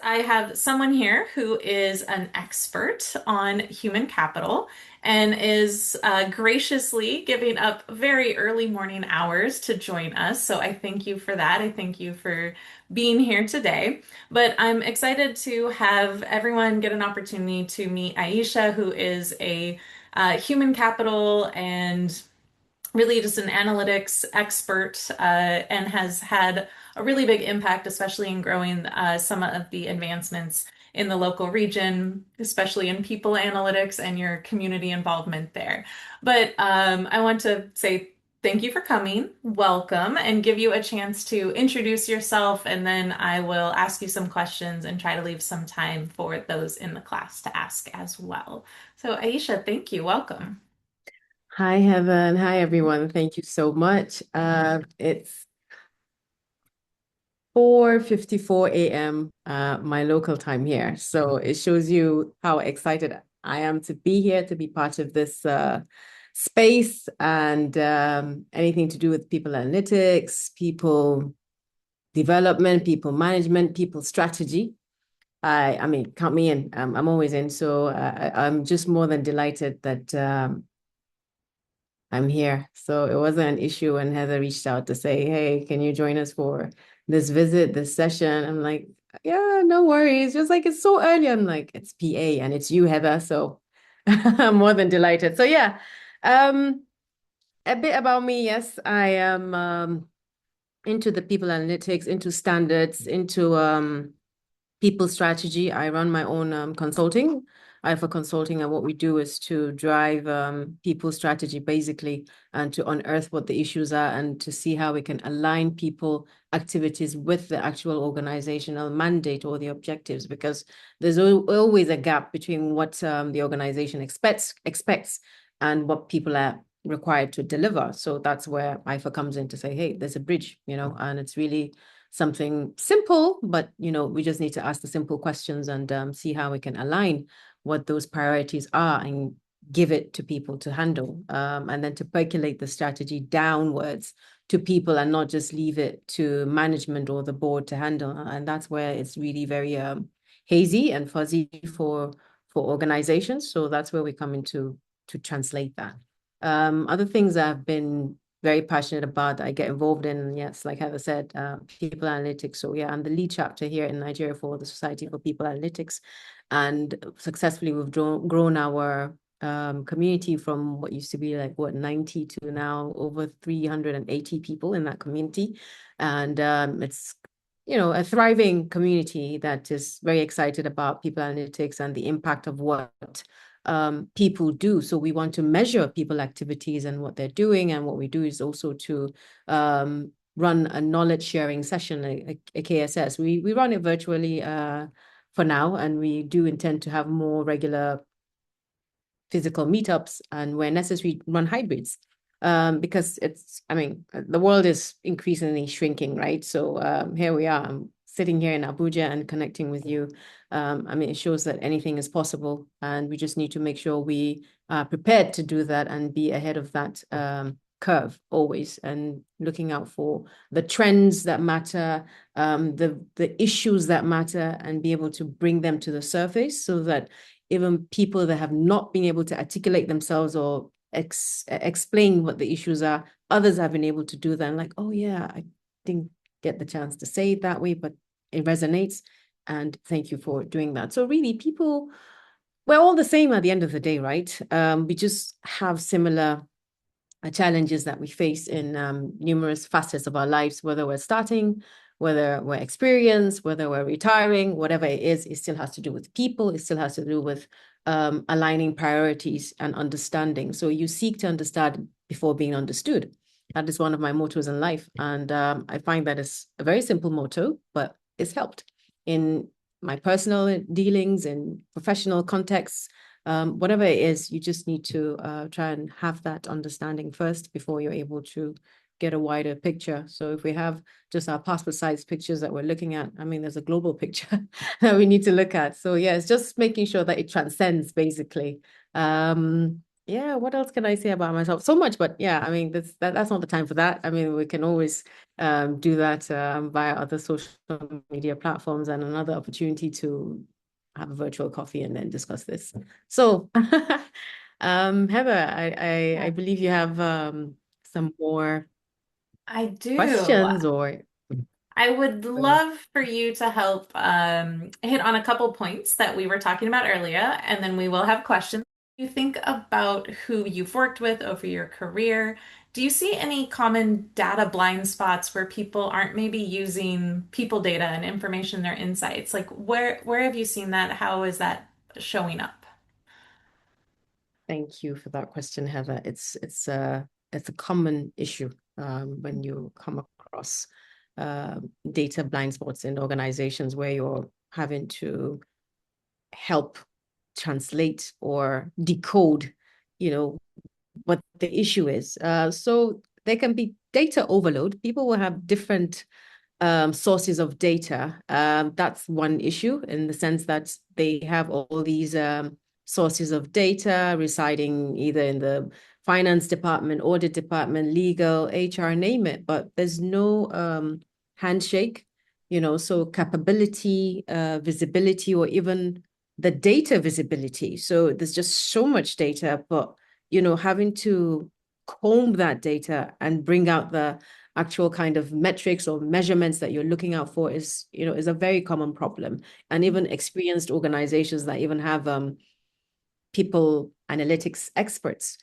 I have someone here who is an expert on human capital and is graciously giving up very early morning hours to join us. So I thank you for that. I thank you for being here today. But I'm excited to have everyone get an opportunity to meet Aisha, who is a human capital and really just an analytics expert and has had a really big impact, especially in growing some of the advancements in the local region, especially in people analytics and your community involvement there. But I want to say thank you for coming, welcome, and give you a chance to introduce yourself, and then I will ask you some questions and try to leave some time for those in the class to ask as well. So, Aisha, thank you. Welcome. Hi, Heaven. Hi, everyone. Thank you so much. It's 4:54 a.m. My local time here. So it shows you how excited I am to be here, to be part of this space and anything to do with people analytics, people development, people management, people strategy. I mean, count me in. I'm always in. So I'm just more than delighted that I'm here. So it wasn't an issue when Heather reached out to say, hey, can you join us for this visit, this session? I'm like, yeah, no worries. Just like, it's so early. I'm like, it's PA and it's you, Heather. So I'm more than delighted. So yeah, um, a bit about me. Yes, I am into the people analytics, into standards, into people strategy. I run my own consulting. I have a consulting, and what we do is to drive people strategy basically, and to unearth what the issues are and to see how we can align people activities with the actual organizational mandate or the objectives, because there's always a gap between what the organization expects and what people are required to deliver. So that's where IFA comes in to say, hey, there's a bridge, and it's really something simple, but we just need to ask the simple questions and see how we can align what those priorities are and give it to people to handle, and then to percolate the strategy downwards to people and not just leave it to management or the board to handle. And that's where it's really very hazy and fuzzy for organizations. So that's where we come into to translate that. Other things I've been very passionate about that I get involved in. Yes, like Heather said, people analytics. So yeah, I'm the lead chapter here in Nigeria for the Society for People Analytics. And successfully we've grown our community from what used to be like 90 to now over 380 people in that community. And it's a thriving community that is very excited about people analytics and the impact of what people do. So we want to measure people activities and what they're doing. And what we do is also to run a knowledge sharing session, a KSS. We run it virtually for now, and we do intend to have more regular physical meetups, and where necessary, run hybrids. Because I mean, the world is increasingly shrinking, right? So here we are. I'm sitting here in Abuja and connecting with you. I mean, it shows that anything is possible, and we just need to make sure we are prepared to do that and be ahead of that curve always, and looking out for the trends that matter, the issues that matter, and be able to bring them to the surface so that even people that have not been able to articulate themselves or explain what the issues are, others have been able to do that. And like, oh yeah, I didn't get the chance to say it that way, but it resonates. And thank you for doing that. So really, people, we're all the same at the end of the day, right? We just have similar challenges that we face in numerous facets of our lives, whether we're starting, whether we're experienced, whether we're retiring, whatever it is, it still has to do with people. It still has to do with aligning priorities and understanding. So you seek to understand before being understood. That is one of my mottos in life. And I find that it's a very simple motto, but it's helped in my personal dealings, in professional contexts. Whatever it is, you just need to try and have that understanding first before you're able to get a wider picture. So if we have just our passport size pictures that we're looking at, I mean, there's a global picture that we need to look at. So yeah, it's just making sure that it transcends basically. Yeah, what else can I say about myself? So much, but yeah, I mean that's not the time for that. I mean, we can always do that via other social media platforms and another opportunity to have a virtual coffee and then discuss this. So, Heather, I Yeah. believe you have some more I do. questions or I would uh, love for you to help hit on a couple points that we were talking about earlier, and then we will have questions. You think about who you've worked with over your career. Do you see any common data blind spots where people aren't maybe using people data and information, their insights? Like where have you seen that? How is that showing up? thank you for that question, Heather. It's a common issue when you come across data blind spots in organizations where you're having to help translate or decode, you know, what the issue is. So there can be data overload. People will have different sources of data. That's one issue in the sense that they have all these sources of data residing either in the finance department, audit department, legal, HR, name it, but there's no handshake, so capability, visibility, or even the data visibility. So there's just so much data, but having to comb that data and bring out the actual kind of metrics or measurements that you're looking out for is a very common problem. And even experienced organizations that even have people analytics experts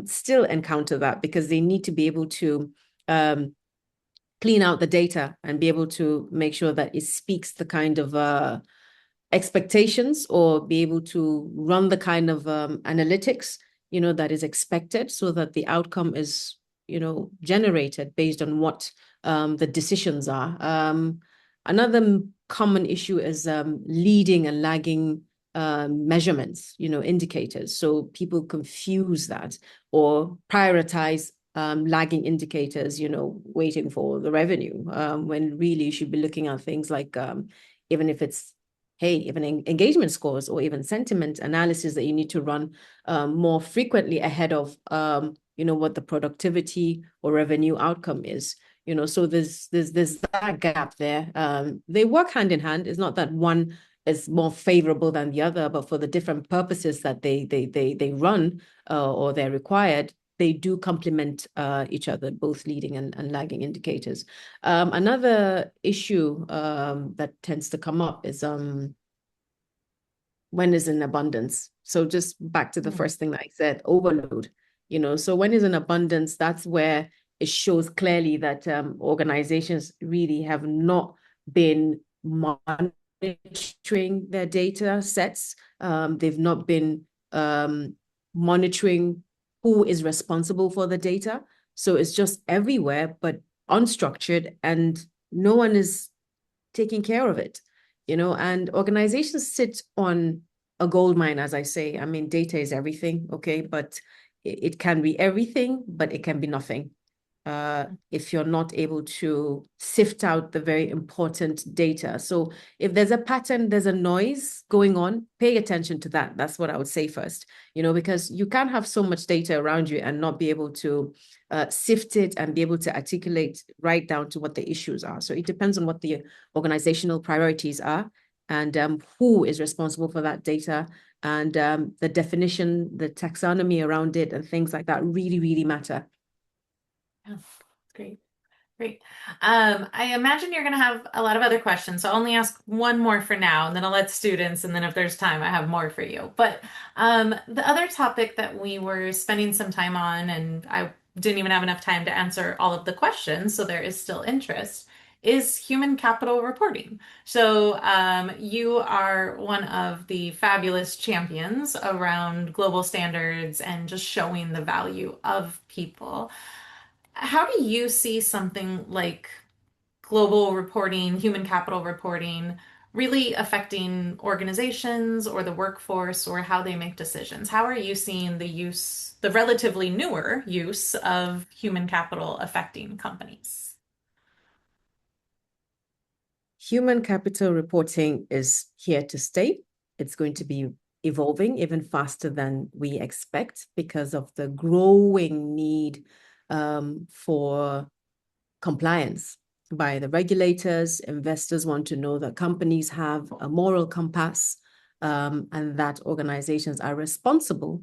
still encounter that because they need to be able to um, clean out the data and be able to make sure that it speaks the kind of expectations or be able to run the kind of analytics that is expected so that the outcome is generated based on what the decisions are. Another common issue is leading and lagging measurements, indicators. So people confuse that or prioritize lagging indicators, waiting for the revenue, when really you should be looking at things like even if it's hey, even engagement scores or even sentiment analysis that you need to run more frequently ahead of what the productivity or revenue outcome is. So there's that gap there. They work hand in hand. It's not that one is more favorable than the other, but for the different purposes that they run or they're required, they do complement each other, both leading and lagging indicators. Another issue that tends to come up is when is in abundance. So just back to the Hmm. first thing that I said, overload. So when is in abundance, that's where it shows clearly that organizations really have not been monitoring their data sets. They've not been monitoring who is responsible for the data. So it's just everywhere, but unstructured, and no one is taking care of it, and organizations sit on a gold mine, as I say. I mean, data is everything, okay, but it can be everything, but it can be nothing if you're not able to sift out the very important data. So if there's a pattern, there's a noise going on, pay attention to that. That's what I would say first, because you can't have so much data around you and not be able to sift it and be able to articulate right down to what the issues are. So it depends on what the organizational priorities are and who is responsible for that data, and the definition, the taxonomy around it, and things like that really, really matter. Yeah, great. Great. I imagine you're going to have a lot of other questions, so I'll only ask one more for now, and then I'll let students, and then if there's time, I have more for you. But the other topic that we were spending some time on, and I didn't even have enough time to answer all of the questions, so there is still interest, is human capital reporting. So you are one of the fabulous champions around global standards and just showing the value of people. How do you see something like global reporting, human capital reporting, really affecting organizations or the workforce or how they make decisions? How are you seeing the use, the relatively newer use of human capital affecting companies? Human capital reporting is here to stay. It's going to be evolving even faster than we expect because of the growing need for compliance by the regulators. Investors want to know that companies have a moral compass, and that organizations are responsible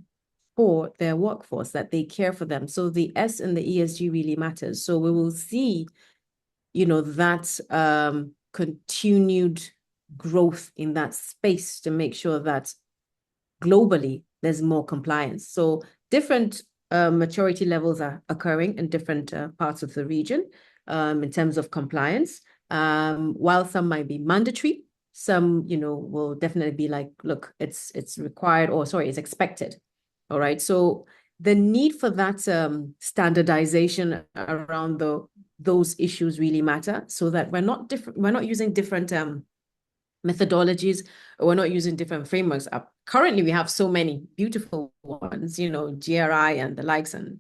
for their workforce, that they care for them. So the S in the ESG really matters. So we will see, that continued growth in that space to make sure that globally there's more compliance. So different maturity levels are occurring in different parts of the region in terms of compliance. While some might be mandatory, some, will definitely be like, look, it's required, or sorry, it's expected. All right. So the need for that standardization around those issues really matter, so that we're not using different methodologies, or we're not using different frameworks. Currently, we have so many beautiful ones, GRI and the likes, and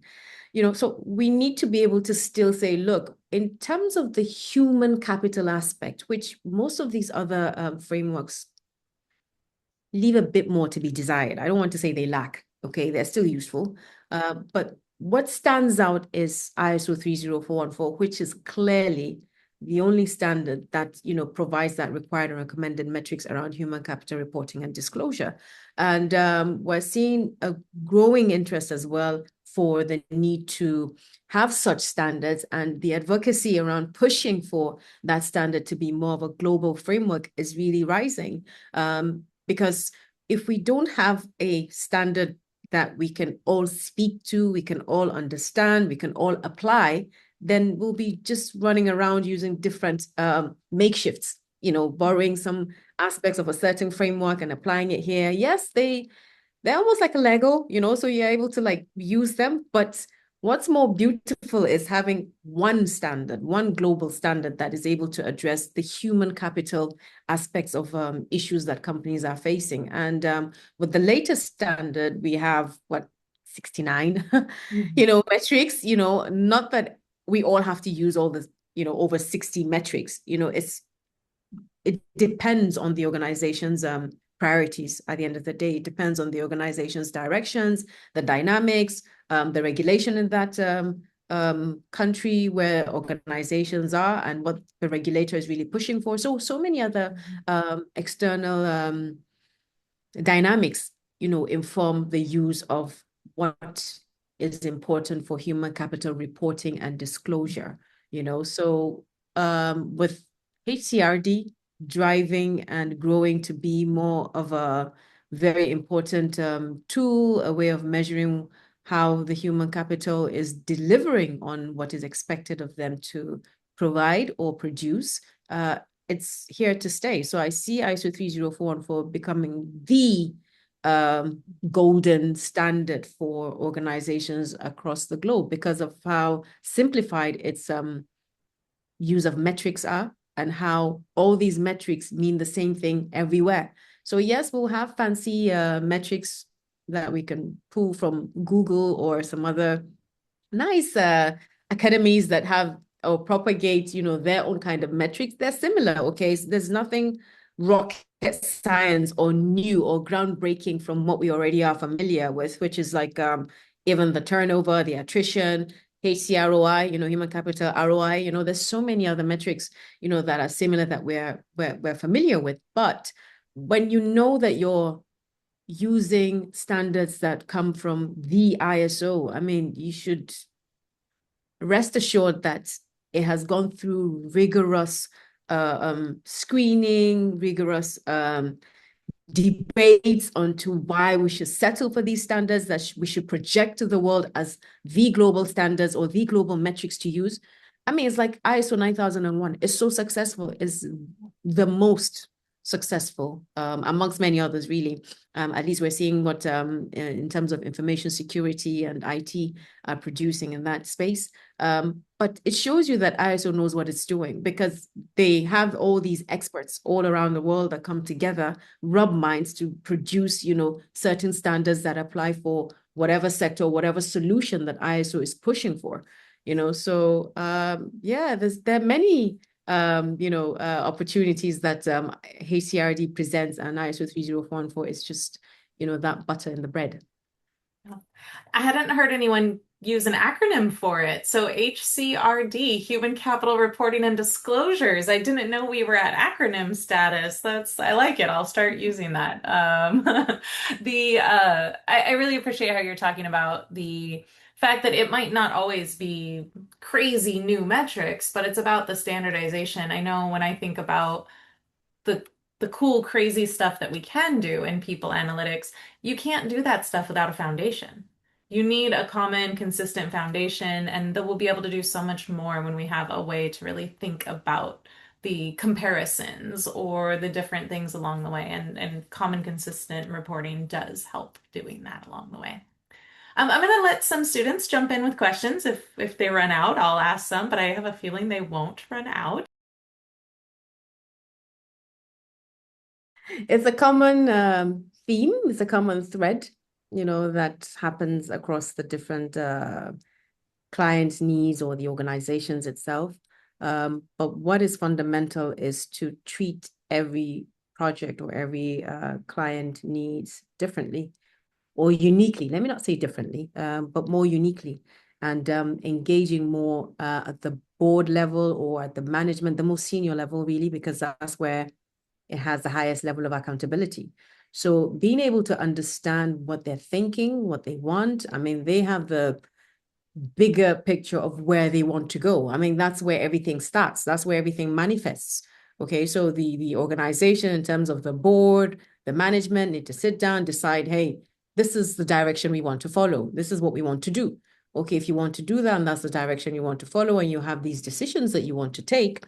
so we need to be able to still say, look, in terms of the human capital aspect, which most of these other frameworks leave a bit more to be desired. I don't want to say they lack. Okay, they're still useful. But what stands out is ISO 30414, which is clearly the only standard that, provides that required and recommended metrics around human capital reporting and disclosure. And we're seeing a growing interest as well for the need to have such standards, and the advocacy around pushing for that standard to be more of a global framework is really rising. Because if we don't have a standard that we can all speak to, we can all understand, we can all apply, then we'll be just running around using different makeshifts, borrowing some aspects of a certain framework and applying it here. Yes, they're almost like a Lego, so you're able to like use them. But what's more beautiful is having one standard, one global standard that is able to address the human capital aspects of issues that companies are facing. And with the latest standard, we have 69, metrics, not that we all have to use all this, over 60 metrics, it depends on the organization's priorities. At the end of the day, it depends on the organization's directions, the dynamics, the regulation in that country where organizations are, and what the regulator is really pushing for. So many other external dynamics, inform the use of what is important for human capital reporting and disclosure. So with HCRD driving and growing to be more of a very important tool, a way of measuring how the human capital is delivering on what is expected of them to provide or produce, it's here to stay. So I see ISO 30414 becoming the golden standard for organizations across the globe because of how simplified its use of metrics are, and how all these metrics mean the same thing everywhere. So yes, we'll have fancy metrics that we can pull from Google or some other nice academies that have or propagate, their own kind of metrics. They're similar, okay? So there's nothing rocket science or new or groundbreaking from what we already are familiar with, which is like even the turnover, the attrition, HCROI, human capital ROI, there's so many other metrics, that are similar that we're familiar with. But when you know that you're using standards that come from the ISO, I mean, you should rest assured that it has gone through rigorous screening, rigorous debates onto why we should settle for these standards, that we should project to the world as the global standards or the global metrics to use. I mean, it's like ISO 9001 is so successful, is the most successful amongst many others, really. At least we're seeing what in terms of information security and IT are producing in that space. But it shows you that ISO knows what it's doing, because they have all these experts all around the world that come together, rub minds to produce, certain standards that apply for whatever sector, whatever solution that ISO is pushing for. So yeah, there are many opportunities that HCRD presents, and ISO 30414 is just that butter in the bread. I hadn't heard anyone use an acronym for it. So HCRD, Human Capital Reporting and Disclosures. I didn't know we were at acronym status. I like it. I'll start using that. I really appreciate how you're talking about the fact that it might not always be crazy new metrics, but it's about the standardization. I know when I think about the the cool, crazy stuff that we can do in people analytics, you can't do that stuff without a foundation. You need a common, consistent foundation, and that we'll be able to do so much more when we have a way to really think about the comparisons or the different things along the way. And common, consistent reporting does help doing that along the way. I'm going to let some students jump in with questions. If they run out, I'll ask some, but I have a feeling they won't run out. It's a common theme, it's a common thread, that happens across the different client needs or the organizations itself. But what is fundamental is to treat every project or every client needs differently or uniquely. Let me not say differently, but more uniquely, and engaging more at the board level or at the management, the most senior level, really, because that's where it has the highest level of accountability. So being able to understand what they're thinking, what they want, I mean, they have the bigger picture of where they want to go. I mean, that's where everything starts. That's where everything manifests. Okay, so the organization, in terms of the board, the management, need to sit down, decide, hey, this is the direction we want to follow. This is what we want to do. Okay, if you want to do that, and that's the direction you want to follow, and you have these decisions that you want to take,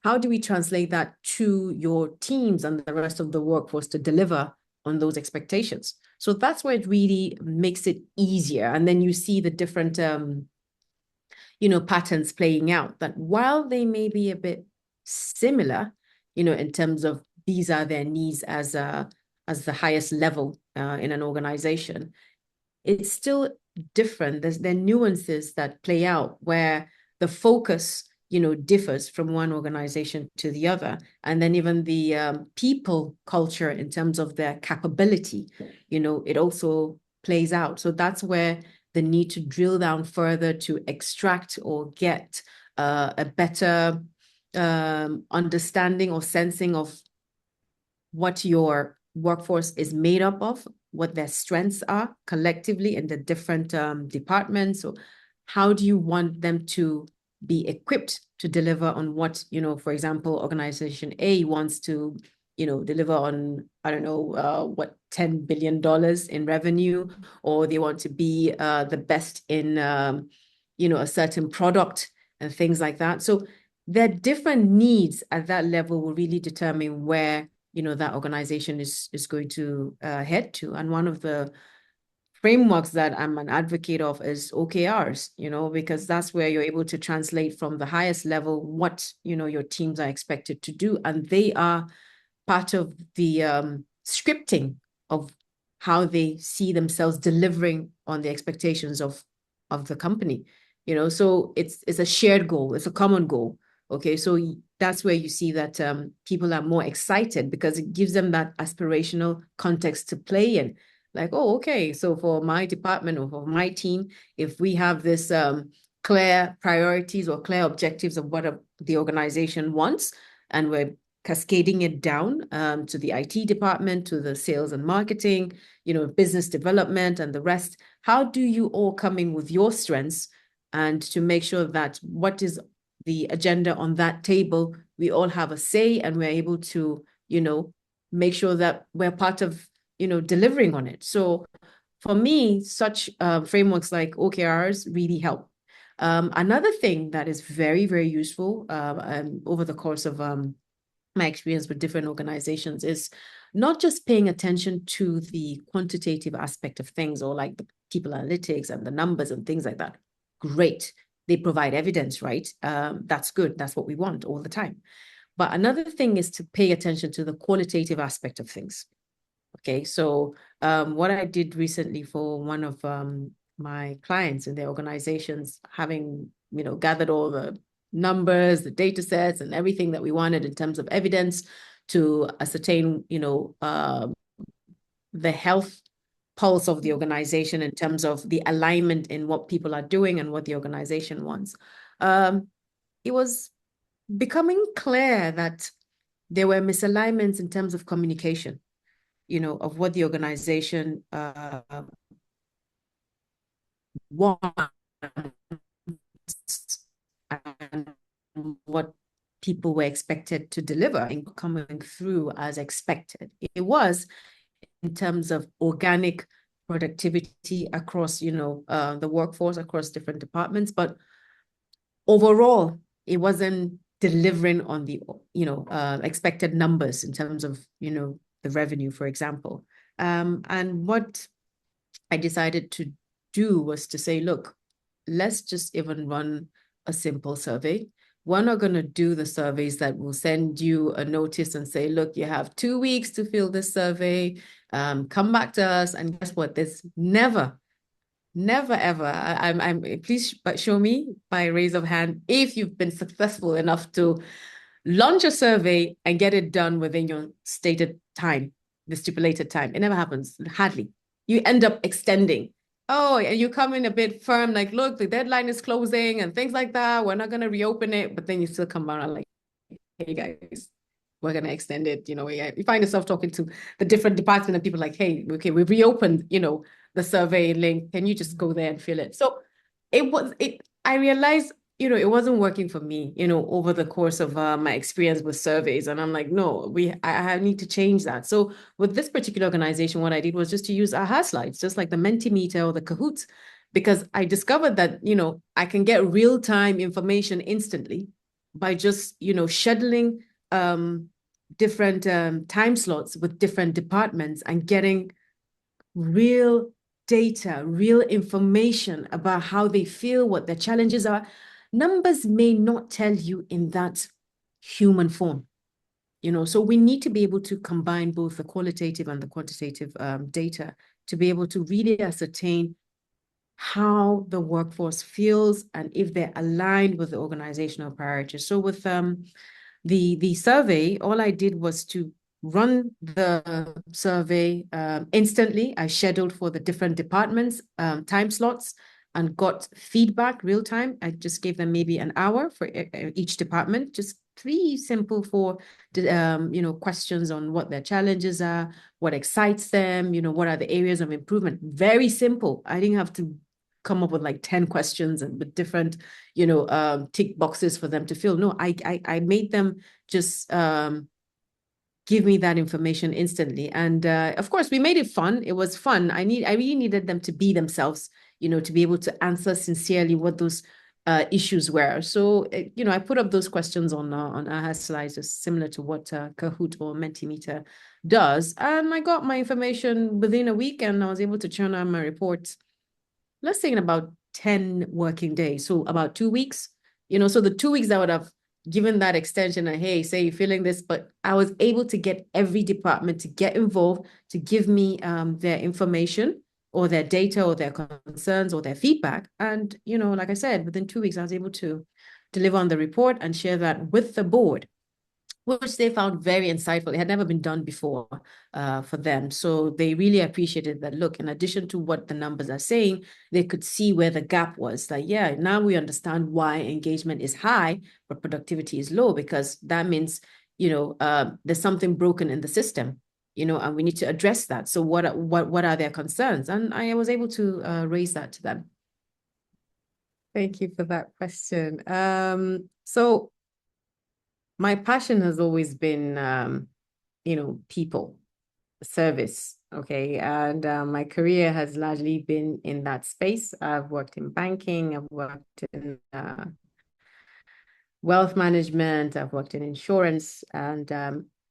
how do we translate that to your teams and the rest of the workforce to deliver on those expectations? So that's where it really makes it easier. And then you see the different, patterns playing out, that while they may be a bit similar, in terms of these are their needs as the highest level in an organization, it's still different. There are nuances that play out where the focus, differs from one organization to the other. And then even the people culture in terms of their capability, it also plays out. So that's where the need to drill down further to extract or get a better understanding or sensing of what your workforce is made up of, what their strengths are collectively in the different departments. So how do you want them to be equipped to deliver on what, for example, organization A wants to, deliver on, I don't know, what, $10 billion in revenue, or they want to be the best in, a certain product and things like that. So their different needs at that level will really determine where that organization is going to head to. And one of the frameworks that I'm an advocate of is OKRs, because that's where you're able to translate from the highest level what your teams are expected to do, and they are part of the scripting of how they see themselves delivering on the expectations of the company. So it's a shared goal, it's a common goal. Okay, so that's where you see that people are more excited because it gives them that aspirational context to play in. Like, oh, okay, so for my department or for my team, if we have this clear priorities or clear objectives of what the organization wants, and we're cascading it down to the IT department, to the sales and marketing, business development and the rest, how do you all come in with your strengths and to make sure that what is the agenda on that table, we all have a say and we're able to, make sure that we're part of, delivering on it. So for me, such frameworks like OKRs really help. Another thing that is very, very useful over the course of my experience with different organizations is not just paying attention to the quantitative aspect of things or like the people analytics and the numbers and things like that. Great. They provide evidence, right? That's good. That's what we want all the time. But another thing is to pay attention to the qualitative aspect of things. Okay, so what I did recently for one of my clients in their organizations, having gathered all the numbers, the data sets, and everything that we wanted in terms of evidence to ascertain, the health pulse of the organization in terms of the alignment in what people are doing and what the organization wants. Um, it was becoming clear that there were misalignments in terms of communication, of what the organization wants and what people were expected to deliver and coming through as expected. It was in terms of organic productivity across, the workforce, across different departments, but overall, it wasn't delivering on the, expected numbers in terms of, the revenue, for example. And what I decided to do was to say, look, let's just even run a simple survey. We're not going to do the surveys that will send you a notice and say, look, you have 2 weeks to fill this survey. Come back to us. And guess what? There's never, ever. I'm please but show me by raise of hand if you've been successful enough to launch a survey and get it done within your stated time, the stipulated time. It never happens, hardly. You end up extending. Oh, and you come in a bit firm, like, look, the deadline is closing and things like that. We're not going to reopen it, but then you still come around like, hey guys, we're going to extend it. You find yourself talking to the different departments and people like, hey, okay, we've reopened, the survey link. Can you just go there and fill it? So I realized, it wasn't working for me, over the course of my experience with surveys. And I'm like, no, I need to change that. So with this particular organization, what I did was just to use AHA slides, just like the Mentimeter or the Kahoots, because I discovered that, I can get real-time information instantly by just, scheduling different time slots with different departments and getting real data, real information about how they feel, what their challenges are. Numbers may not tell you in that human form, so we need to be able to combine both the qualitative and the quantitative data to be able to really ascertain how the workforce feels and if they're aligned with the organizational priorities. So with the survey, all I did was to run the survey instantly. I scheduled for the different departments time slots and got feedback real time. I just gave them maybe an hour for each department, just three simple four questions on what their challenges are, what excites them, what are the areas of improvement. Very simple. I didn't have to come up with like 10 questions and with different, tick boxes for them to fill. No, I made them just give me that information instantly. And of course, we made it fun. It was fun. I really needed them to be themselves, to be able to answer sincerely what those issues were. So, I put up those questions on AHA slides, just similar to what Kahoot or Mentimeter does. And I got my information within a week and I was able to churn out my reports, let's say in about 10 working days. So about 2 weeks, so the 2 weeks I would have given that extension and hey, say you're feeling this, but I was able to get every department to get involved, to give me their information or their data or their concerns or their feedback. And, like I said, within 2 weeks, I was able to deliver on the report and share that with the board, which they found very insightful. It had never been done before for them. So they really appreciated that, look, in addition to what the numbers are saying, they could see where the gap was. Like, yeah, now we understand why engagement is high, but productivity is low, because that means, there's something broken in the system, and we need to address that. So what are their concerns? And I was able to raise that to them. Thank you for that question. So my passion has always been, people, service. Okay. And my career has largely been in that space. I've worked in banking, I've worked in wealth management, I've worked in insurance, and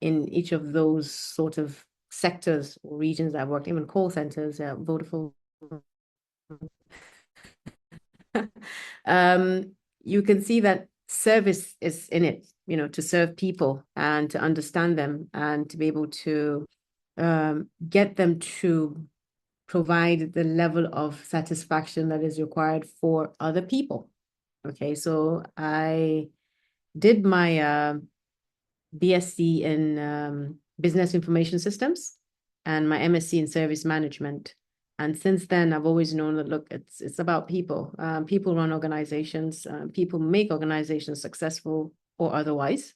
in each of those sort of sectors or regions I've worked, even call centers, Vodafone. um, you can see that service is in it, to serve people and to understand them and to be able to get them to provide the level of satisfaction that is required for other people. Okay, so I did my BSc in business information systems. and my MSc in service management. And since then, I've always known that, look, it's about people. People run organizations. People make organizations successful or otherwise.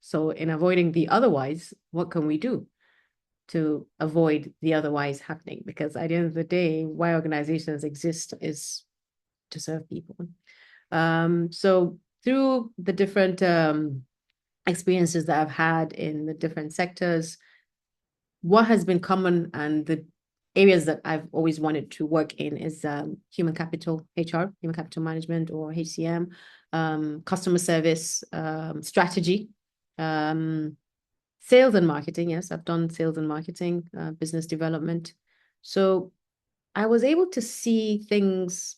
So in avoiding the otherwise, what can we do to avoid the otherwise happening? Because at the end of the day, why organizations exist is to serve people. So through the different experiences that I've had in the different sectors, what has been common and the areas that I've always wanted to work in is human capital, HR, human capital management, or HCM, customer service, strategy, um, sales and marketing. Yes, I've done sales and marketing, business development. So I was able to see things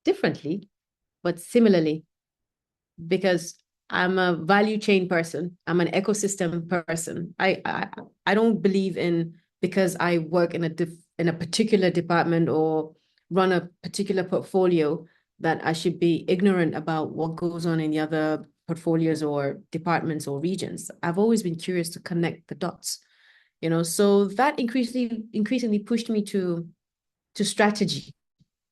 differently, but similarly, because I'm a value chain person. I'm an ecosystem person. I don't believe in because I work in a particular department or run a particular portfolio that I should be ignorant about what goes on in the other portfolios or departments or regions. I've always been curious to connect the dots, so that increasingly pushed me to strategy,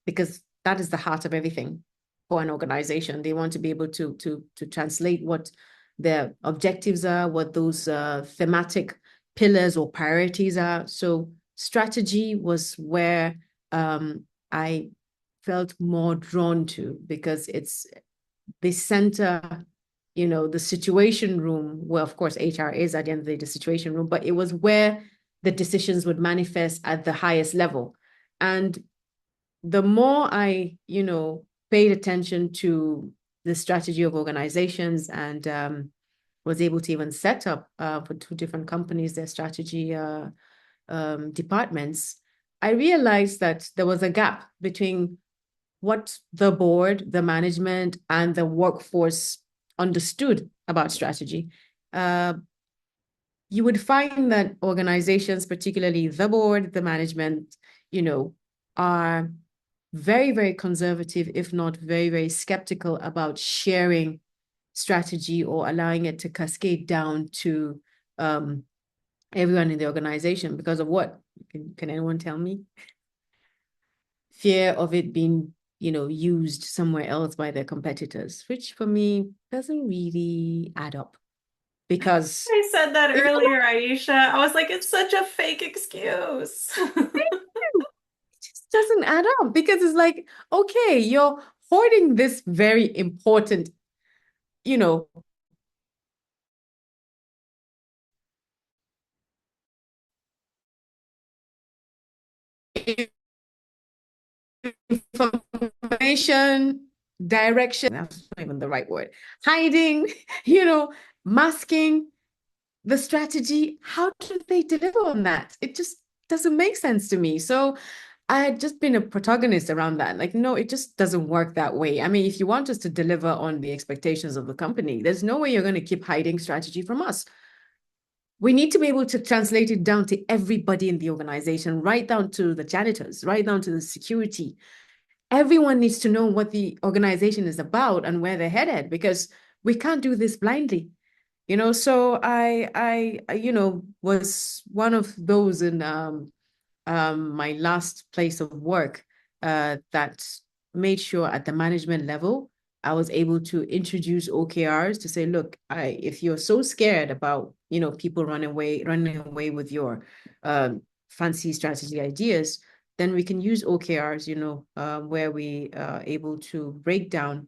because that is the heart of everything for an organization. They want to be able to translate what their objectives are, what those thematic pillars or priorities are. So strategy was where I felt more drawn to, because it's the center, the situation room, where of course HR is at the end of the day the situation room, but it was where the decisions would manifest at the highest level. And the more I, paid attention to the strategy of organizations, and was able to even set up for two different companies their strategy departments, I realized that there was a gap between what the board, the management, and the workforce understood about strategy. Uh, you would find that organizations, particularly the board, the management, are very, very conservative, if not very, very skeptical about sharing strategy or allowing it to cascade down to everyone in the organization. Because of what? Can anyone tell me? Fear of it being, used somewhere else by their competitors, which for me doesn't really add up. Because I said that if you're earlier, Aisha. I was like, it's such a fake excuse. it just doesn't add up, because it's like, okay, you're hoarding this very important, you know, information, direction, that's not even the right word, hiding, masking the strategy. How do they deliver on that? It just doesn't make sense to me. So I had just been a protagonist around that. Like, no, it just doesn't work that way. I mean, if you want us to deliver on the expectations of the company, there's no way you're going to keep hiding strategy from us. We need to be able to translate it down to everybody in the organization, right down to the janitors, right down to the security. Everyone needs to know what the organization is about and where they're headed, because we can't do this blindly. So I was one of those in my last place of work that made sure at the management level, I was able to introduce OKRs to say, look, if you're so scared about, people running away with your fancy strategy ideas, then we can use OKRs, where we are able to break down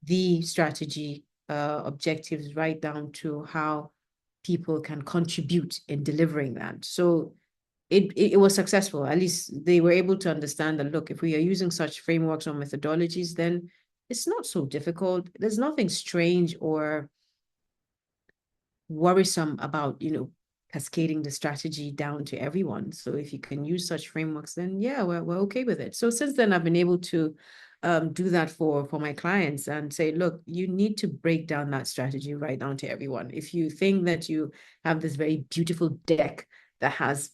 the strategy objectives right down to how people can contribute in delivering that. So it was successful. At least they were able to understand that, look, if we are using such frameworks or methodologies, then it's not so difficult. There's nothing strange or worrisome about, cascading the strategy down to everyone. So if you can use such frameworks, then yeah, we're okay with it. So since then, I've been able to do that for my clients and say, look, you need to break down that strategy right down to everyone. If you think that you have this very beautiful deck that has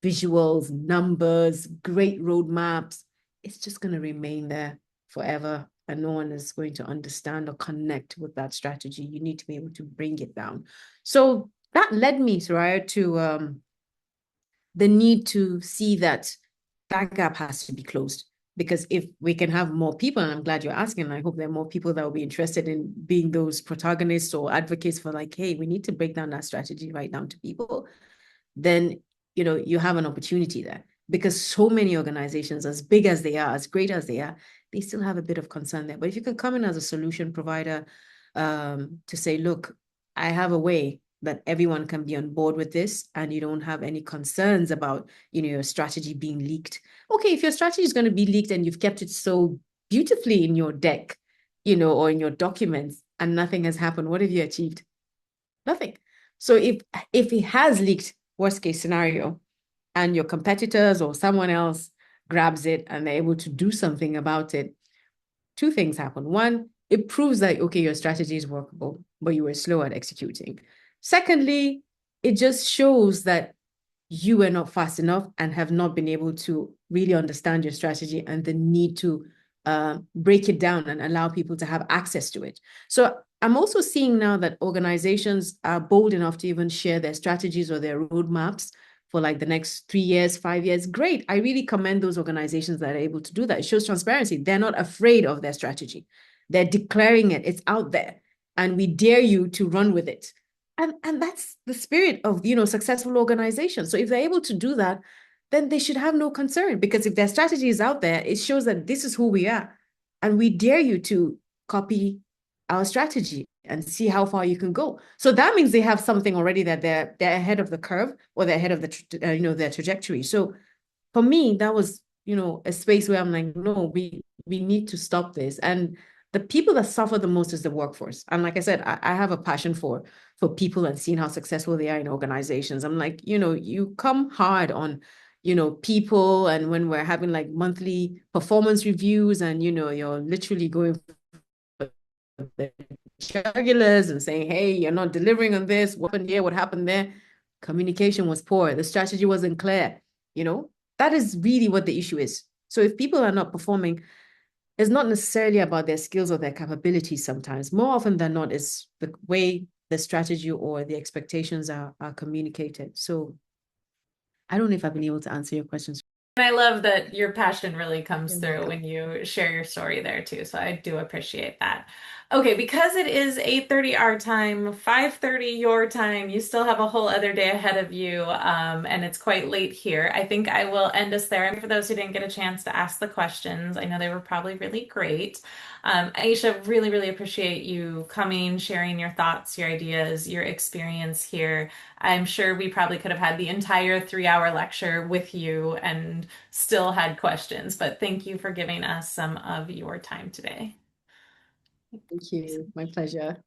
visuals, numbers, great roadmaps, it's just going to remain there forever. And no one is going to understand or connect with that strategy. You need to be able to bring it down. So that led me, Soraya, to the need to see that that gap has to be closed. Because if we can have more people, and I'm glad you're asking, and I hope there are more people that will be interested in being those protagonists or advocates for like, hey, we need to break down that strategy right down to people, then you have an opportunity there, because so many organizations, as big as they are, as great as they are, they still have a bit of concern there. But if you can come in as a solution provider, to say, look, I have a way that everyone can be on board with this, and you don't have any concerns about your strategy being leaked. Okay, if your strategy is going to be leaked and you've kept it so beautifully in your deck, or in your documents, and nothing has happened, what have you achieved? Nothing. So if it has leaked, worst case scenario, and your competitors or someone else grabs it and they're able to do something about it, two things happen. One, it proves that, okay, your strategy is workable, but you were slow at executing. Secondly, it just shows that you were not fast enough and have not been able to really understand your strategy and the need to break it down and allow people to have access to it. So I'm also seeing now that organizations are bold enough to even share their strategies or their roadmaps for like the next 3 years, 5 years. Great. I really commend those organizations that are able to do that. It shows transparency. They're not afraid of their strategy. They're declaring it. It's out there. And we dare you to run with it. And that's the spirit of successful organizations. So if they're able to do that, then they should have no concern, because if their strategy is out there, it shows that this is who we are, and we dare you to copy our strategy and see how far you can go. So that means they have something already, that they're ahead of the curve, or they're ahead of their trajectory. So for me, that was, a space where I'm like, no, we need to stop this. And the people that suffer the most is the workforce. And like I said, I have a passion for people and seeing how successful they are in organizations. I'm like, you come hard on, people, and when we're having like monthly performance reviews, and you're literally going for the jugulars and saying, hey, you're not delivering on this. What happened here? What happened there? Communication was poor. The strategy wasn't clear. That is really what the issue is. So if people are not performing, it's not necessarily about their skills or their capabilities sometimes. More often than not, is the way the strategy or the expectations are communicated. So I don't know if I've been able to answer your questions. And I love that your passion really comes You're through welcome. when you share your story there too. So I do appreciate that. Okay, because it is 8:30 our time, 5:30 your time, you still have a whole other day ahead of you, and it's quite late here. I think I will end us there. And for those who didn't get a chance to ask the questions, I know they were probably really great. Aisha, really, really appreciate you coming, sharing your thoughts, your ideas, your experience here. I'm sure we probably could have had the entire 3 hour lecture with you and still had questions, but thank you for giving us some of your time today. Thank you. My pleasure.